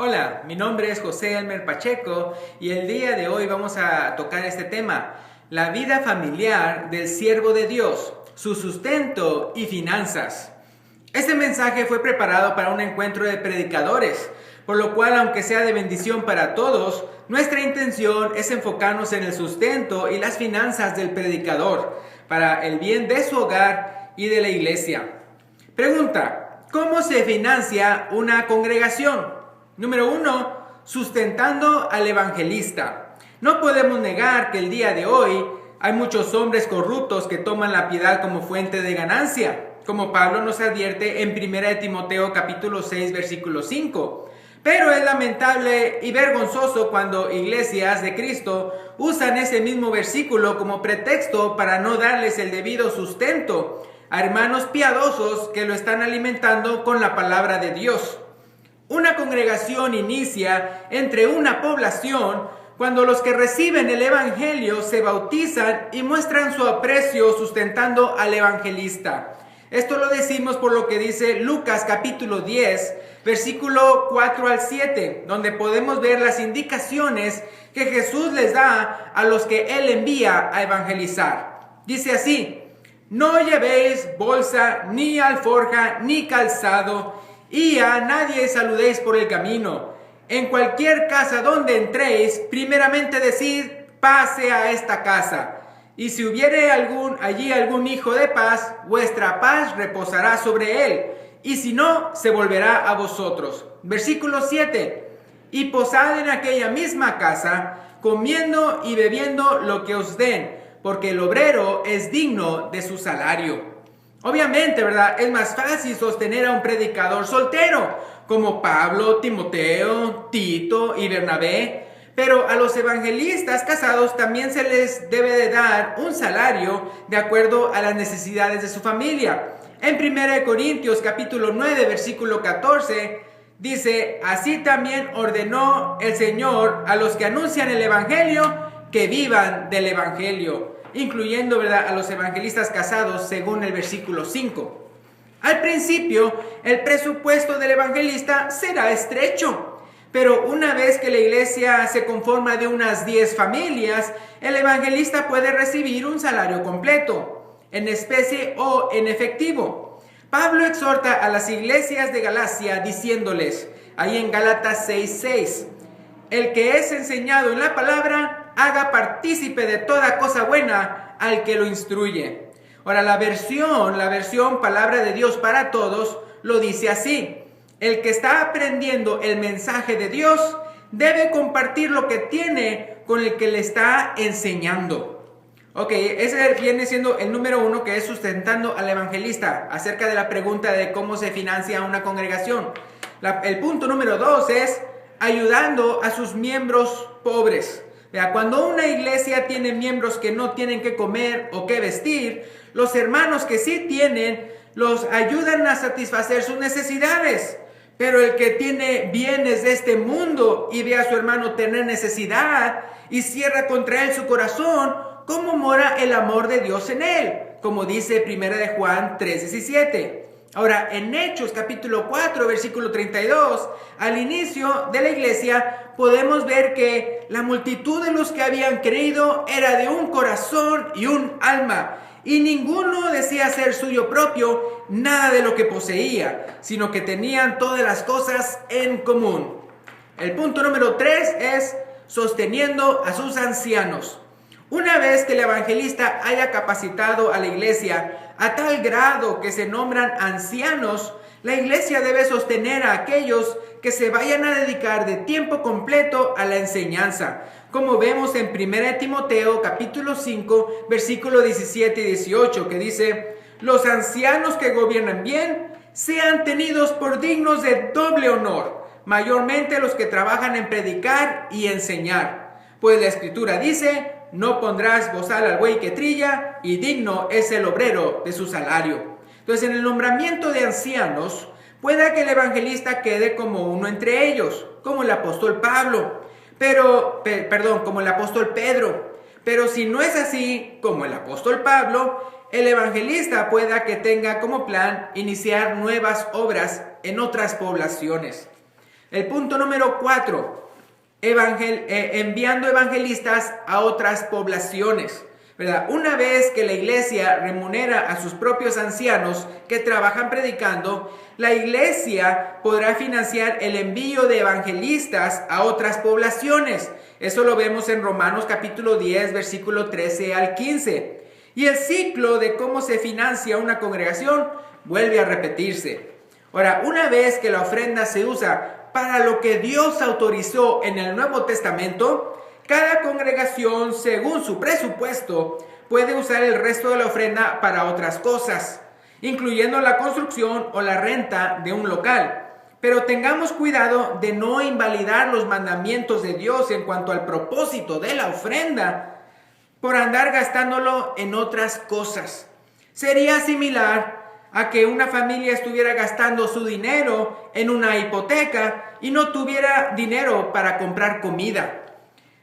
Hola, mi nombre es José Elmer Pacheco y el día de hoy vamos a tocar este tema, la vida familiar del siervo de Dios, su sustento y finanzas. Este mensaje fue preparado para un encuentro de predicadores, por lo cual, aunque sea de bendición para todos, nuestra intención es enfocarnos en el sustento y las finanzas del predicador, para el bien de su hogar y de la iglesia. Pregunta: ¿cómo se financia una congregación? Número 1. Sustentando al evangelista. No podemos negar que el día de hoy hay muchos hombres corruptos que toman la piedad como fuente de ganancia, como Pablo nos advierte en 1 Timoteo capítulo 6, versículo 5. Pero es lamentable y vergonzoso cuando iglesias de Cristo usan ese mismo versículo como pretexto para no darles el debido sustento a hermanos piadosos que lo están alimentando con la palabra de Dios. Una congregación inicia entre una población cuando los que reciben el evangelio se bautizan y muestran su aprecio sustentando al evangelista. Esto lo decimos por lo que dice Lucas capítulo 10, versículo 4 al 7, donde podemos ver las indicaciones que Jesús les da a los que Él envía a evangelizar. Dice así: no llevéis bolsa, ni alforja, ni calzado, y a nadie saludéis por el camino. En cualquier casa donde entréis, primeramente decid: pase a esta casa. Y si hubiere allí algún hijo de paz, vuestra paz reposará sobre él, y si no, se volverá a vosotros. Versículo 7. Y posad en aquella misma casa, comiendo y bebiendo lo que os den, porque el obrero es digno de su salario. Obviamente, ¿verdad? Es más fácil sostener a un predicador soltero, como Pablo, Timoteo, Tito y Bernabé. Pero a los evangelistas casados también se les debe de dar un salario de acuerdo a las necesidades de su familia. En 1 Corintios capítulo 9, versículo 14, dice: así también ordenó el Señor a los que anuncian el evangelio que vivan del evangelio, incluyendo, ¿verdad?, a los evangelistas casados según el versículo 5. Al principio, el presupuesto del evangelista será estrecho, pero una vez que la iglesia se conforma de unas 10 familias, el evangelista puede recibir un salario completo, en especie o en efectivo. Pablo exhorta a las iglesias de Galacia diciéndoles, ahí en Gálatas 6:6, el que es enseñado en la palabra, haga partícipe de toda cosa buena al que lo instruye. Ahora, la versión Palabra de Dios para Todos lo dice así: el que está aprendiendo el mensaje de Dios debe compartir lo que tiene con el que le está enseñando. Ok, ese viene siendo el número 1, que es sustentando al evangelista, acerca de la pregunta de cómo se financia una congregación. El punto número 2 es ayudando a sus miembros pobres. Cuando una iglesia tiene miembros que no tienen que comer o que vestir, los hermanos que sí tienen los ayudan a satisfacer sus necesidades. Pero el que tiene bienes de este mundo y ve a su hermano tener necesidad y cierra contra él su corazón, ¿cómo mora el amor de Dios en él? Como dice 1 de Juan 3:17. Ahora, en Hechos capítulo 4, versículo 32, al inicio de la iglesia, podemos ver que la multitud de los que habían creído era de un corazón y un alma, y ninguno decía ser suyo propio nada de lo que poseía, sino que tenían todas las cosas en común. El punto número 3 es sosteniendo a sus ancianos. Una vez que el evangelista haya capacitado a la iglesia a tal grado que se nombran ancianos, la iglesia debe sostener a aquellos que se vayan a dedicar de tiempo completo a la enseñanza, como vemos en 1 Timoteo capítulo 5, versículo 17 y 18, que dice: los ancianos que gobiernan bien sean tenidos por dignos de doble honor, mayormente los que trabajan en predicar y enseñar. Pues la escritura dice: no pondrás bozal al buey que trilla, y digno es el obrero de su salario. Entonces, en el nombramiento de ancianos, pueda que el evangelista quede como uno entre ellos, como el apóstol como el apóstol Pedro. Pero si no es así, como el apóstol Pablo, el evangelista pueda que tenga como plan iniciar nuevas obras en otras poblaciones. El punto número 4, enviando evangelistas a otras poblaciones, ¿verdad? Una vez que la iglesia remunera a sus propios ancianos que trabajan predicando, la iglesia podrá financiar el envío de evangelistas a otras poblaciones. Eso lo vemos en Romanos capítulo 10, versículo 13 al 15. Y el ciclo de cómo se financia una congregación vuelve a repetirse. Ahora, una vez que la ofrenda se usa para lo que Dios autorizó en el Nuevo Testamento, cada congregación, según su presupuesto, puede usar el resto de la ofrenda para otras cosas, incluyendo la construcción o la renta de un local. Pero tengamos cuidado de no invalidar los mandamientos de Dios en cuanto al propósito de la ofrenda por andar gastándolo en otras cosas. Sería similar a que una familia estuviera gastando su dinero en una hipoteca y no tuviera dinero para comprar comida.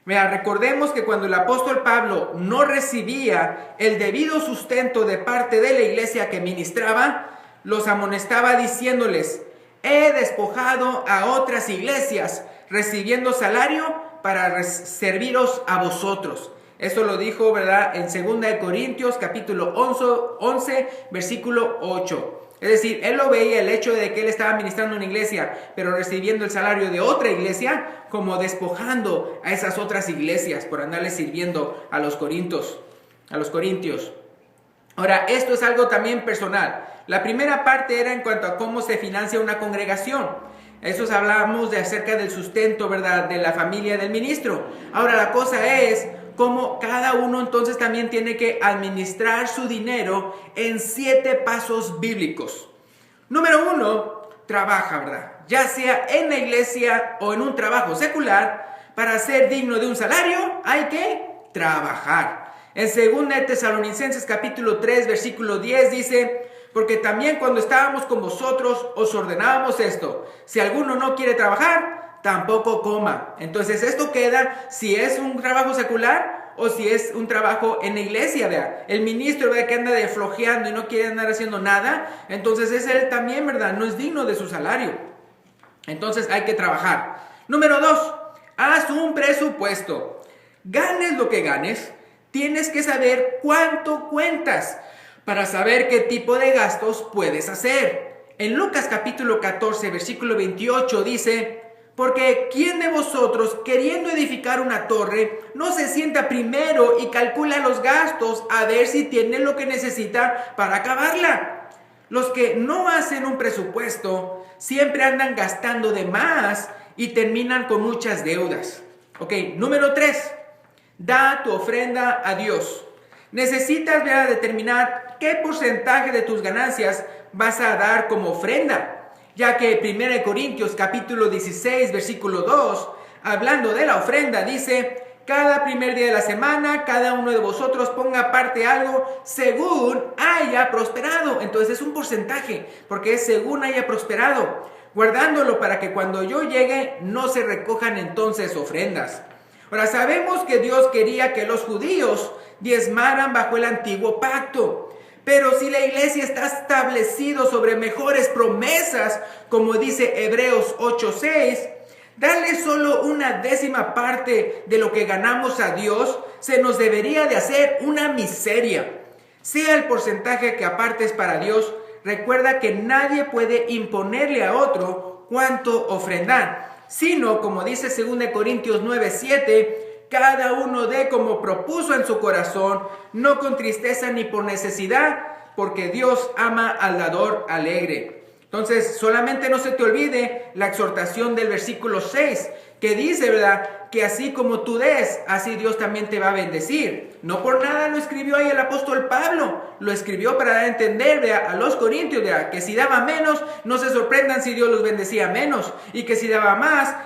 Recordemos que cuando el apóstol Pablo no recibía el debido sustento de parte de la iglesia que ministraba, los amonestaba diciéndoles: he despojado a otras iglesias, recibiendo salario para serviros a vosotros. Eso lo dijo, ¿verdad?, en 2 Corintios capítulo 11, versículo 8. Es decir, él lo veía, el hecho de que él estaba ministrando una iglesia, pero recibiendo el salario de otra iglesia, como despojando a esas otras iglesias por andarle sirviendo a los corintios. Ahora, esto es algo también personal. La primera parte era en cuanto a cómo se financia una congregación. Eso hablábamos de acerca del sustento, ¿verdad?, de la familia del ministro. Ahora, la cosa es cómo cada uno entonces también tiene que administrar su dinero en 7 pasos bíblicos. Número 1, trabaja, ¿verdad? Ya sea en la iglesia o en un trabajo secular, para ser digno de un salario hay que trabajar. En 2 Tesalonicenses capítulo 3, versículo 10 dice: porque también cuando estábamos con vosotros os ordenábamos esto: si alguno no quiere trabajar, tampoco coma. Entonces esto queda si es un trabajo secular o si es un trabajo en la iglesia, ¿verdad? El ministro, ¿verdad?, que anda de flojeando y no quiere andar haciendo nada, entonces es él también, ¿verdad?, no es digno de su salario. Entonces hay que trabajar. Número 2, haz un presupuesto. Ganes lo que ganes, tienes que saber cuánto cuentas para saber qué tipo de gastos puedes hacer. En Lucas capítulo 14, versículo 28 dice: porque ¿quién de vosotros, queriendo edificar una torre, no se sienta primero y calcula los gastos a ver si tiene lo que necesita para acabarla? Los que no hacen un presupuesto siempre andan gastando de más y terminan con muchas deudas. Ok, número 3, da tu ofrenda a Dios. Necesitas, ¿verdad?, determinar qué porcentaje de tus ganancias vas a dar como ofrenda. Ya que 1 Corintios capítulo 16, versículo 2, hablando de la ofrenda, dice: cada primer día de la semana, cada uno de vosotros ponga aparte algo según haya prosperado. Entonces es un porcentaje, porque es según haya prosperado, guardándolo para que cuando yo llegue no se recojan entonces ofrendas. Ahora, sabemos que Dios quería que los judíos diezmaran bajo el antiguo pacto. Pero si la iglesia está establecido sobre mejores promesas, como dice Hebreos 8:6, darle solo una décima parte de lo que ganamos a Dios se nos debería de hacer una miseria. Sea el porcentaje que apartes para Dios, recuerda que nadie puede imponerle a otro cuánto ofrendar, sino, como dice 2 Corintios 9:7, cada uno dé como propuso en su corazón, no con tristeza ni por necesidad, porque Dios ama al dador alegre. Entonces, solamente no se te olvide la exhortación del versículo 6, que dice, ¿verdad?, que así como tú des, así Dios también te va a bendecir. No por nada lo escribió ahí el apóstol Pablo, lo escribió para dar a entender, ¿verdad?, a los corintios, ¿verdad?, que si daba menos, no se sorprendan si Dios los bendecía menos, y que si daba más,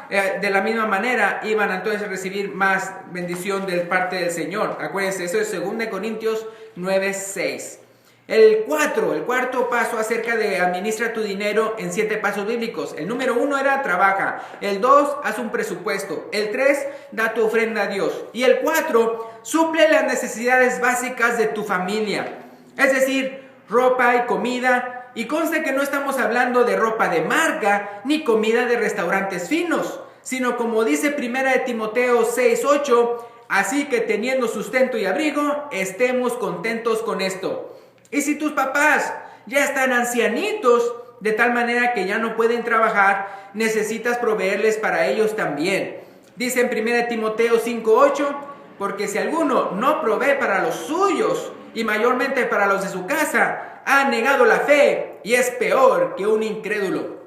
de la misma manera, iban a entonces recibir más bendición de parte del Señor. Acuérdense, eso es 2 Corintios 9:6. El cuarto paso acerca de administra tu dinero en 7 pasos bíblicos. El número 1 era trabaja. El 2, haz un presupuesto. El 3, da tu ofrenda a Dios. Y el 4, suple las necesidades básicas de tu familia. Es decir, ropa y comida, Y conste que no estamos hablando de ropa de marca ni comida de restaurantes finos, sino como dice 1 Timoteo 6:8, así que teniendo sustento y abrigo, estemos contentos con esto. Y si tus papás ya están ancianitos, de tal manera que ya no pueden trabajar, necesitas proveerles para ellos también. Dice en 1 Timoteo 5:8, porque si alguno no provee para los suyos, y mayormente para los de su casa, ha negado la fe y es peor que un incrédulo.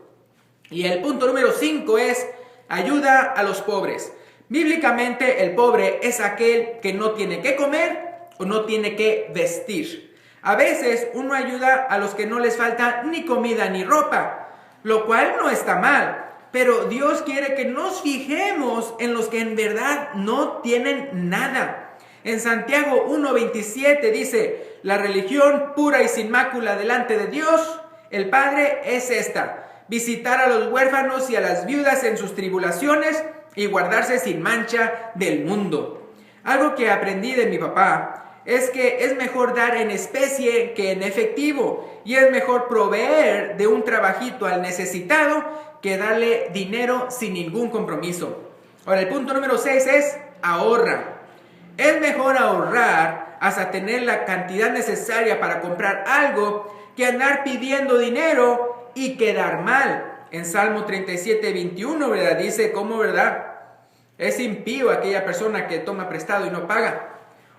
Y el punto número 5 es ayuda a los pobres. Bíblicamente el pobre es aquel que no tiene que comer o no tiene que vestir. A veces uno ayuda a los que no les falta ni comida ni ropa, lo cual no está mal. Pero Dios quiere que nos fijemos en los que en verdad no tienen nada. En Santiago 1:27 dice, la religión pura y sin mácula delante de Dios, el Padre, es esta: visitar a los huérfanos y a las viudas en sus tribulaciones y guardarse sin mancha del mundo. Algo que aprendí de mi papá es que es mejor dar en especie que en efectivo, y es mejor proveer de un trabajito al necesitado que darle dinero sin ningún compromiso. Ahora, el punto número 6 es ahorra. Es mejor ahorrar hasta tener la cantidad necesaria para comprar algo que andar pidiendo dinero y quedar mal. En Salmo 37:21, ¿verdad? Dice, ¿cómo, verdad? Es impío aquella persona que toma prestado y no paga.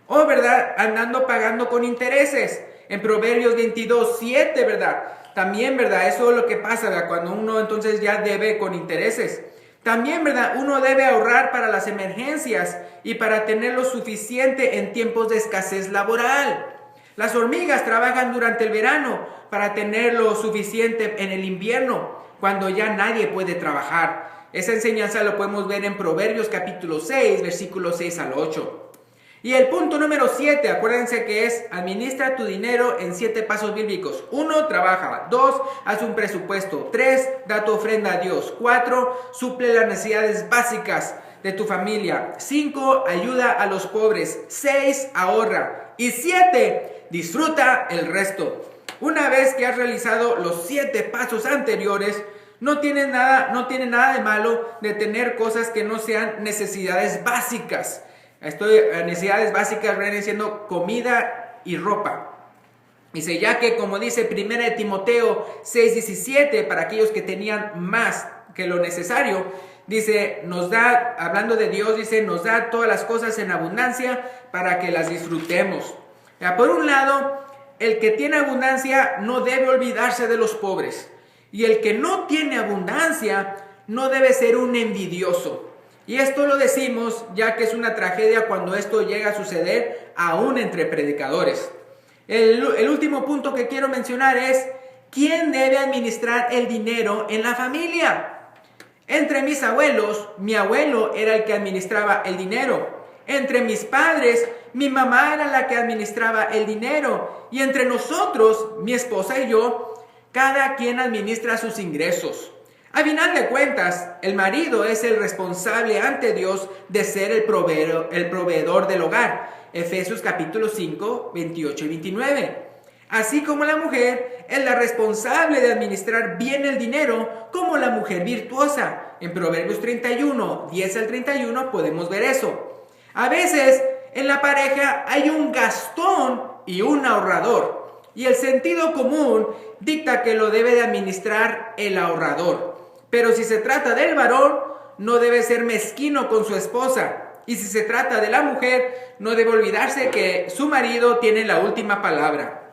O, ¿verdad? Andando pagando con intereses. En Proverbios 22:7, ¿verdad? También, ¿verdad? Eso es lo que pasa, ¿verdad? Cuando uno entonces ya debe con intereses. También, ¿verdad? Uno debe ahorrar para las emergencias y para tener lo suficiente en tiempos de escasez laboral. Las hormigas trabajan durante el verano para tener lo suficiente en el invierno, cuando ya nadie puede trabajar. Esa enseñanza lo podemos ver en Proverbios capítulo 6, versículos 6 al 8. Y el punto número 7, acuérdense que es administra tu dinero en 7 pasos bíblicos. 1, trabaja. 2, haz un presupuesto. 3, da tu ofrenda a Dios. 4, suple las necesidades básicas de tu familia. 5, ayuda a los pobres. 6, ahorra. Y 7, disfruta el resto. Una vez que has realizado los 7 pasos anteriores, no tiene nada de malo de tener cosas que no sean necesidades básicas. Necesidades básicas vienen siendo comida y ropa. Dice, ya que como dice 1 Timoteo 6:17, para aquellos que tenían más que lo necesario, dice, nos da, hablando de Dios, dice, nos da todas las cosas en abundancia para que las disfrutemos. Por un lado, el que tiene abundancia no debe olvidarse de los pobres. Y el que no tiene abundancia no debe ser un envidioso. Y esto lo decimos ya que es una tragedia cuando esto llega a suceder aún entre predicadores. El último punto que quiero mencionar es, ¿quién debe administrar el dinero en la familia? Entre mis abuelos, mi abuelo era el que administraba el dinero. Entre mis padres, mi mamá era la que administraba el dinero. Y entre nosotros, mi esposa y yo, cada quien administra sus ingresos. A final de cuentas, el marido es el responsable ante Dios de ser el proveedor del hogar. Efesios capítulo 5, 28 y 29. Así como la mujer es la responsable de administrar bien el dinero como la mujer virtuosa. En Proverbios 31, 10 al 31 podemos ver eso. A veces en la pareja hay un gastón y un ahorrador. Y el sentido común dicta que lo debe de administrar el ahorrador. Pero si se trata del varón, no debe ser mezquino con su esposa. Y si se trata de la mujer, no debe olvidarse que su marido tiene la última palabra.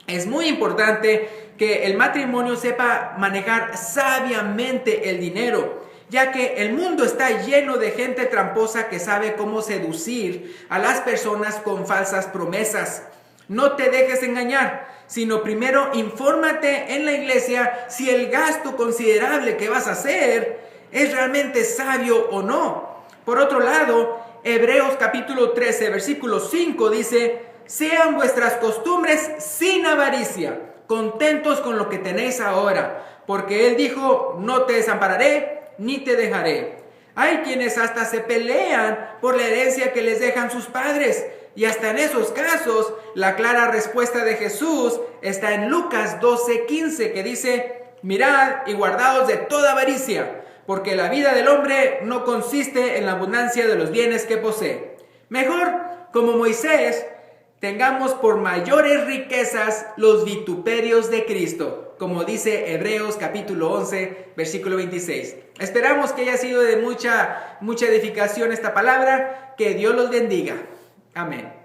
Es muy importante que el matrimonio sepa manejar sabiamente el dinero, ya que el mundo está lleno de gente tramposa que sabe cómo seducir a las personas con falsas promesas. No te dejes engañar, sino primero infórmate en la iglesia si el gasto considerable que vas a hacer es realmente sabio o no. Por otro lado, Hebreos capítulo 13, versículo 5 dice, sean vuestras costumbres sin avaricia, contentos con lo que tenéis ahora, porque Él dijo, no te desampararé ni te dejaré. Hay quienes hasta se pelean por la herencia que les dejan sus padres, Y hasta en esos casos, la clara respuesta de Jesús está en Lucas 12:15, que dice: mirad y guardaos de toda avaricia, porque la vida del hombre no consiste en la abundancia de los bienes que posee. Mejor, como Moisés, tengamos por mayores riquezas los vituperios de Cristo, como dice Hebreos capítulo 11, versículo 26. Esperamos que haya sido de mucha edificación esta palabra. Que Dios los bendiga. Amén.